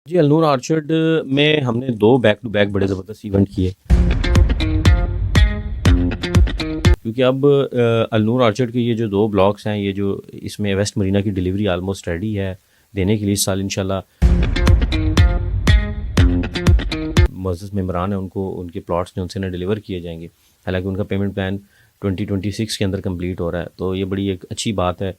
جی النور آرچرڈ میں ہم نے 2 بیک ٹو بیک بڑے زبردست ایونٹ کیے، کیونکہ اب النور آرچرڈ کے یہ جو 2 بلاکس ہیں، یہ جو اس میں ویسٹ مرینا کی ڈیلیوری آلموسٹ ریڈی ہے دینے کے لیے اس سال انشاءاللہ۔ معزز ممبران ہیں، ان کو ان کے پلاٹس جو ان سے نہ ڈیلیور کیے جائیں گے، حالانکہ ان کا پیمنٹ پلان 2026 کے اندر کمپلیٹ ہو رہا ہے، تو یہ بڑی ایک اچھی بات ہے۔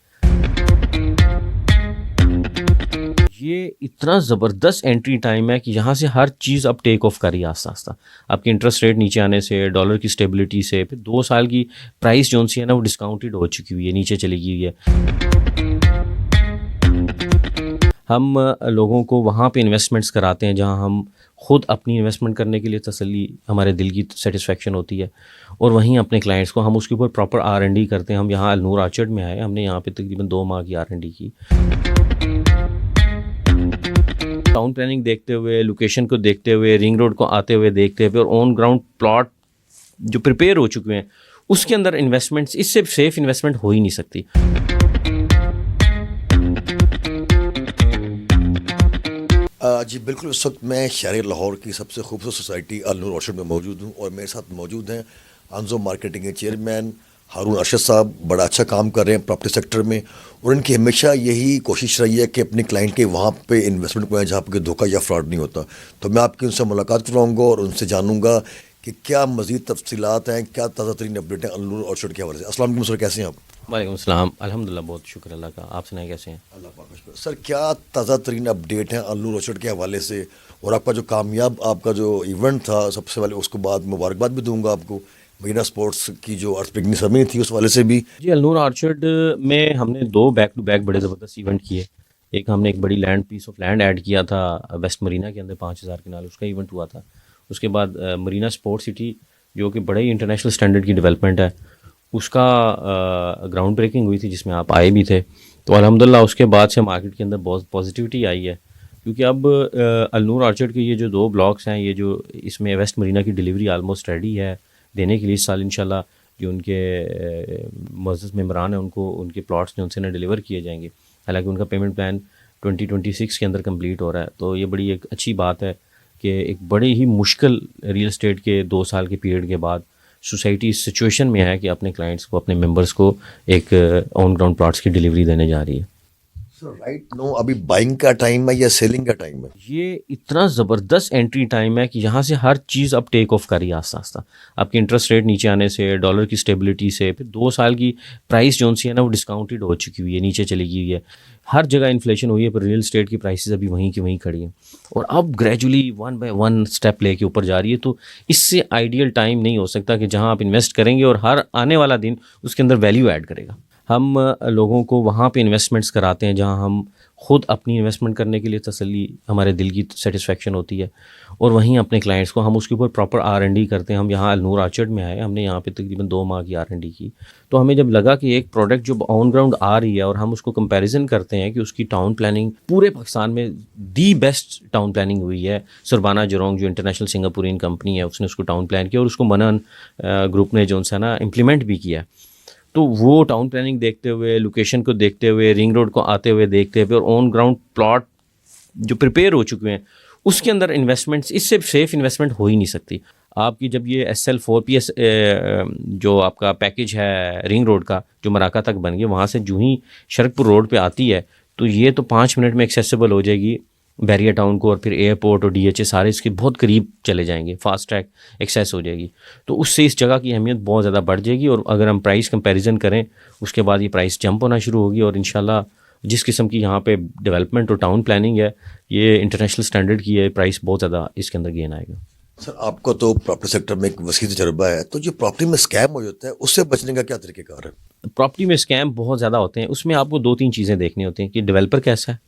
یہ اتنا زبردست انٹری ٹائم ہے کہ یہاں سے ہر چیز اب ٹیک آف کری آہستہ آہستہ، آپ کی انٹرسٹ ریٹ نیچے آنے سے، ڈالر کی اسٹیبلٹی سے، پھر 2 سال کی پرائس جو سی ہے نا وہ ڈسکاؤنٹڈ ہو چکی ہوئی ہے، نیچے چلی گئی ہے۔ ہم لوگوں کو وہاں پہ انویسٹمنٹس کراتے ہیں جہاں ہم خود اپنی انویسٹمنٹ کرنے کے لیے تسلی، ہمارے دل کی سیٹسفیکشن ہوتی ہے، اور وہیں اپنے کلائنٹس کو ہم اس کے اوپر پراپر R&D کرتے ہیں۔ ہم یہاں النور آرچرڈ میں آئے، ہم نے یہاں پہ تقریباً 2 ماہ کی R&D کی، ٹاؤن پلاننگ دیکھتے ہوئے، لوکیشن کو دیکھتے ہوئے، رنگ روڈ کو آتے ہوئے دیکھتے ہوئے، اور آن گراؤنڈ پلاٹ جو پریپیئر ہو چکے ہیں اس کے اندر انویسٹمنٹس، اس سے سیف انویسٹمنٹ ہو ہی نہیں سکتی۔ جی بالکل، اس وقت میں شہر لاہور کی سب سے خوبصورت سوسائٹی النور آرچرڈ میں موجود ہوں، اور میرے ساتھ موجود ہیں انزو مارکیٹنگ کے چیئرمین ہارون ارشد صاحب۔ بڑا اچھا کام کر رہے ہیں پراپرٹی سیکٹر میں، اور ان کی ہمیشہ یہی کوشش رہی ہے کہ اپنے کلائنٹ کے وہاں پہ انویسٹمنٹ کو جہاں پہ دھوکہ یا فراڈ نہیں ہوتا۔ تو میں آپ کی ان سے ملاقات کراؤں گا اور ان سے جانوں گا کہ کیا مزید تفصیلات ہیں، کیا تازہ ترین اپڈیٹ ہیں النور آرچرڈ کے حوالے سے۔ السلام علیکم سر، کیسے ہیں آپ؟ وعلیکم السلام، الحمدللہ، بہت شکر اللہ کا، آپ سنائیں کیسے ہیں؟ اللہ پاک کا شکر۔ سر کیا تازہ ترین اپڈیٹ ہیں النور آرچرڈ کے حوالے سے، اور آپ کا جو کامیاب آپ کا جو ایونٹ تھا سب سے پہلے، اس کو بعد مبارکباد بھی دوں گا آپ کو، مرینا اسپورٹس کی جو ارتھ پکنگ سرمنی تھی اس والے سے بھی۔ جی النور آرچرڈ میں ہم نے 2 بیک ٹو بیک بڑے زبردست ایونٹ کیے۔ ایک ہم نے ایک بڑی پیس آف لینڈ ایڈ کیا تھا ویسٹ مرینا کے اندر 5000 کنال، اس کا ایونٹ ہوا تھا۔ اس کے بعد مرینا اسپورٹ سٹی جو کہ بڑے ہی انٹرنیشنل اسٹینڈرڈ کی ڈیولپمنٹ ہے، اس کا گراؤنڈ بریکنگ ہوئی تھی جس میں آپ آئے بھی تھے۔ تو الحمدللہ اس کے بعد سے مارکیٹ کے اندر بہت پازیٹیوٹی آئی ہے، کیونکہ اب النور آرچرڈ کے یہ جو 2 بلاکس ہیں، یہ جو اس میں ویسٹ مرینا کی ڈیلیوری آلموسٹ ریڈی ہے دینے کے لیے اس سال انشاءاللہ۔ جو ان کے معزز ممبران ہیں، ان کو ان کے پلاٹس جو ان سے نہ ڈیلیور کیے جائیں گے، حالانکہ ان کا پیمنٹ پلان 2026 کے اندر کمپلیٹ ہو رہا ہے، تو یہ بڑی ایک اچھی بات ہے کہ ایک بڑے ہی مشکل ریل اسٹیٹ کے 2 سال کے پیریڈ کے بعد سوسائٹی اس سچویشن میں ہے کہ اپنے کلائنٹس کو، اپنے ممبرس کو ایک آن گراؤنڈ پلاٹس کی ڈیلیوری دینے جا رہی ہے۔ سر رائٹ نو ابھی بائنگ کا ٹائم ہے یا سیلنگ کا ٹائم ہے؟ یہ اتنا زبردست انٹری ٹائم ہے کہ یہاں سے ہر چیز اب ٹیک آف کری آہستہ آہستہ، آپ کی انٹرسٹ ریٹ نیچے آنے سے، ڈالر کی اسٹیبلٹی سے، پھر 2 سال کی پرائس جو سی ہے نا وہ ڈسکاؤنٹڈ ہو چکی ہوئی ہے، نیچے چلی گئی ہے۔ ہر جگہ انفلیشن ہوئی ہے، پر ریل اسٹیٹ کی پرائسز ابھی وہیں کی وہیں کھڑی ہیں، اور اب گریجولی 1 بائی 1 اسٹیپ لے کے اوپر جا رہی ہے۔ تو اس سے آئیڈیل ٹائم نہیں ہو سکتا کہ جہاں آپ انویسٹ کریں گے اور ہر آنے والا دن اس کے اندر ویلیو ایڈ کرے گا۔ ہم لوگوں کو وہاں پہ انویسٹمنٹس کراتے ہیں جہاں ہم خود اپنی انویسٹمنٹ کرنے کے لیے تسلی، ہمارے دل کی سیٹسفیکشن ہوتی ہے، اور وہیں اپنے کلائنٹس کو ہم اس کے اوپر پراپر R&D کرتے ہیں۔ ہم یہاں النور آرچرڈ میں آئے، ہم نے یہاں پہ تقریباً 2 ماہ کی R&D کی، تو ہمیں جب لگا کہ ایک پروڈکٹ جو آن گراؤنڈ آ رہی ہے اور ہم اس کو کمپیریزن کرتے ہیں کہ اس کی ٹاؤن پلاننگ پورے پاکستان میں دی بیسٹ ٹاؤن پلاننگ ہوئی ہے۔ سربانہ جرونگ جو انٹرنیشنل سنگاپورین کمپنی ہے، اس نے اس کو ٹاؤن پلان کیا، اور اس کو منن گروپ نے جو ہے نا امپلیمنٹ بھی کیا۔ تو وہ ٹاؤن پلاننگ دیکھتے ہوئے، لوکیشن کو دیکھتے ہوئے، رنگ روڈ کو آتے ہوئے دیکھتے ہوئے، اور آن گراؤنڈ پلاٹ جو پریپیئر ہو چکے ہیں اس کے اندر انویسٹمنٹس، اس سے سیف انویسٹمنٹ ہو ہی نہیں سکتی۔ آپ کی جب یہ SL4PS جو آپ کا پیکج ہے رنگ روڈ کا جو مراکہ تک بن گیا، وہاں سے جو ہی شرکپور روڈ پہ آتی ہے تو یہ تو 5 منٹ میں ایکسیسیبل ہو جائے گی بیریا ٹاؤن کو، اور پھر ایئرپورٹ اور DHA سارے اس کے بہت قریب چلے جائیں گے، فاسٹ ٹریک ایکسیس ہو جائے گی۔ تو اس سے اس جگہ کی اہمیت بہت زیادہ بڑھ جائے گی، اور اگر ہم پرائس کمپیریزن کریں اس کے بعد یہ پرائس جمپ ہونا شروع ہوگی، اور انشاءاللہ جس قسم کی یہاں پہ ڈیولپمنٹ اور ٹاؤن پلاننگ ہے، یہ انٹرنیشنل اسٹینڈرڈ کی ہے، پرائس بہت زیادہ اس کے اندر گین آئے گا۔ سر آپ کو تو پراپرٹی سیکٹر میں ایک وسیع تجربہ ہے، تو جو پراپرٹی میں اسکیم ہو جاتا ہے اس سے بچنے کا کیا طریقہ کار ہے؟ پراپرٹی میں اسکیم بہت زیادہ ہوتے ہیں، اس میں آپ کو 2-3 چیزیں دیکھنی ہوتی ہیں کہ ڈیولپر کیسا ہے،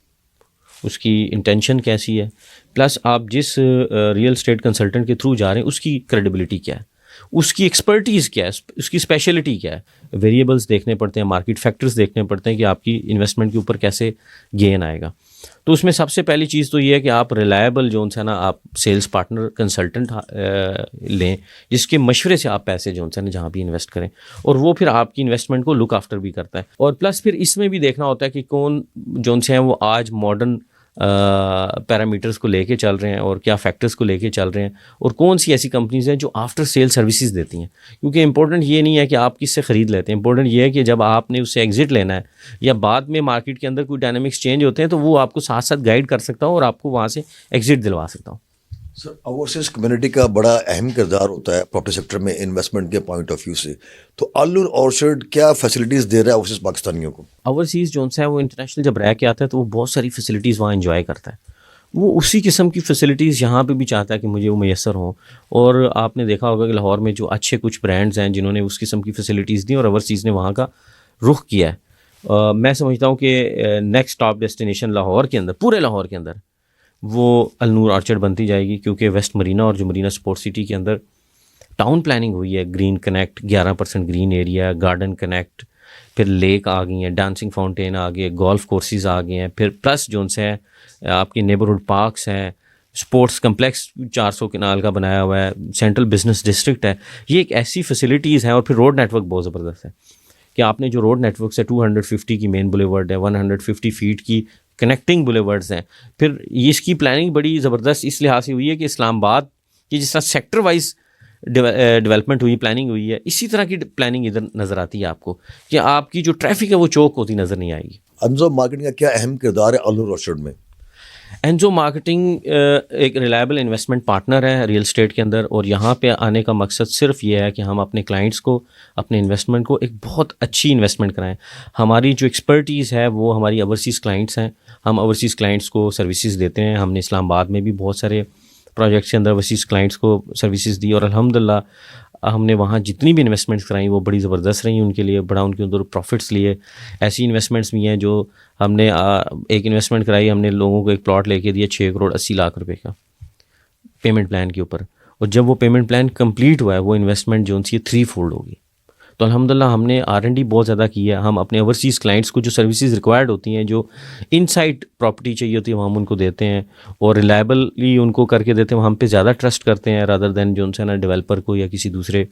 اس کی انٹینشن کیسی ہے، پلس آپ جس ریئل اسٹیٹ کنسلٹنٹ کے تھرو جا رہے ہیں اس کی کریڈیبلٹی کیا ہے، اس کی ایکسپرٹیز کیا ہے، اس کی اسپیشلٹی کیا ہے۔ ویریبلس دیکھنے پڑتے ہیں، مارکیٹ فیکٹرز دیکھنے پڑتے ہیں کہ آپ کی انویسٹمنٹ کے اوپر کیسے گین آئے گا۔ تو اس میں سب سے پہلی چیز تو یہ ہے کہ آپ ریلائبل جو ہے نا آپ سیلس پارٹنر کنسلٹنٹ لیں، جس کے مشورے سے آپ پیسے جو ہے نا جہاں بھی انویسٹ کریں، اور وہ پھر آپ کی انویسٹمنٹ کو لک آفٹر بھی کرتا ہے۔ اور پلس پھر اس میں بھی دیکھنا ہوتا ہے کہ کون جو ہیں وہ آج ماڈرن پیرامیٹرز کو لے کے چل رہے ہیں اور کیا فیکٹرز کو لے کے چل رہے ہیں, اور کون سی ایسی کمپنیز ہیں جو آفٹر سیل سروسز دیتی ہیں. کیونکہ امپورٹنٹ یہ نہیں ہے کہ آپ کس سے خرید لیتے ہیں, امپورٹنٹ یہ ہے کہ جب آپ نے اس سے ایگزٹ لینا ہے یا بعد میں مارکیٹ کے اندر کوئی ڈائنامکس چینج ہوتے ہیں تو وہ آپ کو ساتھ ساتھ گائیڈ کر سکتا ہوں اور آپ کو وہاں سے ایگزٹ دلوا سکتا ہوں. سر اوورسیز کمیونٹی کا بڑا اہم کردار ہوتا ہے پراپرٹی سیکٹر میں انویسٹمنٹ کے پوائنٹ آف ویو سے, تو النور اورچرڈ کیا فیسلٹیز دے رہا ہے اوورسیز پاکستانیوں کو؟ اوورسیز جو ہے وہ انٹرنیشنل جب رہ کے آتا ہے تو وہ بہت ساری فیسلٹیز وہاں انجوائے کرتا ہے. وہ اسی قسم کی فیسلٹیز یہاں پہ بھی چاہتا ہے کہ مجھے وہ میسر ہوں. اور آپ نے دیکھا ہوگا کہ لاہور میں جو اچھے کچھ برانڈز ہیں جنہوں نے اس قسم کی فیسلٹیز دی اور اوورسیز نے وہاں کا رخ کیا ہے. میں سمجھتا ہوں کہ نیکسٹ ٹاپ ڈیسٹینیشن لاہور کے اندر, پورے لاہور کے اندر وہ النور آرچرڈ بنتی جائے گی, کیونکہ ویسٹ مرینا اور جو مرینا سپورٹ سٹی کے اندر ٹاؤن پلاننگ ہوئی ہے, green connect 11% green area, garden connect, پھر لیک آ گئی ہیں, ڈانسنگ فاؤنٹین آ گئے, گولف کورسز آ گئے ہیں, پھر پلس جو سے آپ کی نیبرہڈ پارکس ہیں, سپورٹس کمپلیکس 400 کنال کا بنایا ہوا ہے, سینٹرل بزنس ڈسٹرکٹ ہے. یہ ایک ایسی فیسلٹیز ہیں. اور پھر روڈ نیٹ ورک بہت زبردست ہے کہ آپ نے جو روڈ نیٹ ورکس ہے 250 کی مین بولیورڈ ہے, 150 فیٹ کی کنیکٹنگ بولیورڈز ہیں. پھر اس کی پلاننگ بڑی زبردست اس لحاظ سے ہوئی ہے کہ اسلام آباد کی جس طرح سیکٹر وائز ڈیولپمنٹ ہوئی, پلاننگ ہوئی ہے, اسی طرح کی پلاننگ ادھر نظر آتی ہے آپ کو کہ آپ کی جو ٹریفک ہے وہ چوک ہوتی نظر نہیں آئے گی. انزو مارکیٹنگ کا کیا اہم کردار ہے النور اورچرڈ میں؟ اینزو مارکیٹنگ ایک ریلائبل انویسٹمنٹ پارٹنر ہے ریئل اسٹیٹ کے اندر, اور یہاں پہ آنے کا مقصد صرف یہ ہے کہ ہم اپنے کلائنٹس کو, اپنے انویسٹمنٹ کو ایک بہت اچھی انویسٹمنٹ کرائیں. ہماری جو ایکسپرٹیز ہے وہ ہماری اوورسیز کلائنٹس ہیں. ہم اوورسیز کلائنٹس کو سروسز دیتے ہیں. ہم نے اسلام آباد میں بھی بہت سارے پروجیکٹس کے اندر اوورسیز کلائنٹس کو سروسز دی, اور الحمدللہ ہم نے وہاں جتنی بھی انویسٹمنٹس کرائیں وہ بڑی زبردست رہیں ان کے لیے, بڑا ان کے اندر پروفٹس لیے. ایسی انویسٹمنٹس بھی ہیں جو ہم نے ایک انویسٹمنٹ کرائی, ہم نے لوگوں کو ایک پلاٹ لے کے دیا 6 کروڑ 80 لاکھ روپے کا پیمنٹ پلان کے اوپر, اور جب وہ پیمنٹ پلان کمپلیٹ ہوا ہے وہ انویسٹمنٹ جو سی 3 فولڈ ہوگی. تو الحمدللہ ہم نے R&D بہت زیادہ کی ہے. ہم اپنے اوورسیز کلائنٹس کو جو سروسز ریکوائرڈ ہوتی ہیں, جو ان سائٹ پراپرٹی چاہیے ہوتی ہے, وہ ہم ان کو دیتے ہیں اور ریلائبلی ان کو کر کے دیتے ہیں. ہم پہ زیادہ ٹرسٹ کرتے ہیں رادر دین جو ان سے نا ڈیولپر کو یا کسی دوسرے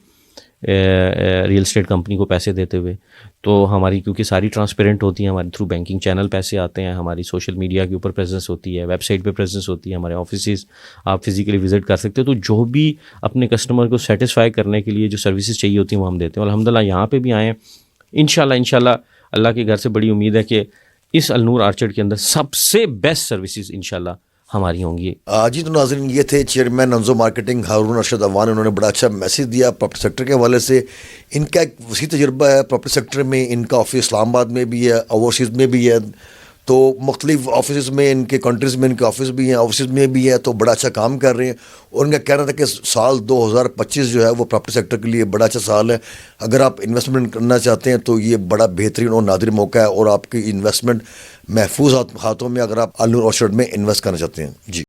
ریئل اسٹیٹ کمپنی کو پیسے دیتے ہوئے. تو ہماری کیونکہ ساری ٹرانسپیرنٹ ہوتی ہیں, ہمارے تھرو بینکنگ چینل پیسے آتے ہیں, ہماری سوشل میڈیا کے اوپر پریزنس ہوتی ہے, ویب سائٹ پہ پریزنس ہوتی ہے, ہمارے آفیسز آپ فزیکلی وزٹ کر سکتے ہو. تو جو بھی اپنے کسٹمر کو سیٹسفائی کرنے کے لیے جو سروسز چاہیے ہوتی ہیں وہ ہم دیتے ہیں. الحمدللہ یہاں پہ بھی آئے ہیں. انشاءاللہ اللہ کے گھر سے بڑی امید ہے کہ اس النور آرچرڈ کے اندر سب سے بیسٹ سروسز انشاءاللہ ہماری ہوں گی. جی تو ناظرین یہ تھے چیئرمین انزو مارکیٹنگ ہارون ارشد عوان. انہوں نے بڑا اچھا میسیج دیا پراپرٹی سیکٹر کے حوالے سے. ان کا ایک وسیع تجربہ ہے پراپرٹی سیکٹر میں. ان کا آفس اسلام آباد میں بھی ہے, اوورسیز میں بھی ہے, تو مختلف آفیسز میں ان کے کنٹریز میں ان کے آفس بھی ہیں, اوورسیز میں بھی ہے, تو بڑا اچھا کام کر رہے ہیں. اور ان کا کہنا تھا کہ سال 2025 جو ہے وہ پراپرٹی سیکٹر کے لیے بڑا اچھا سال ہے. اگر آپ انویسٹمنٹ کرنا چاہتے ہیں تو یہ بڑا بہترین اور نادر موقع ہے, اور آپ کی انویسٹمنٹ محفوظ ہاتھوں میں اگر آپ النور اورچرڈ میں انویسٹ کرنا چاہتے ہیں. جی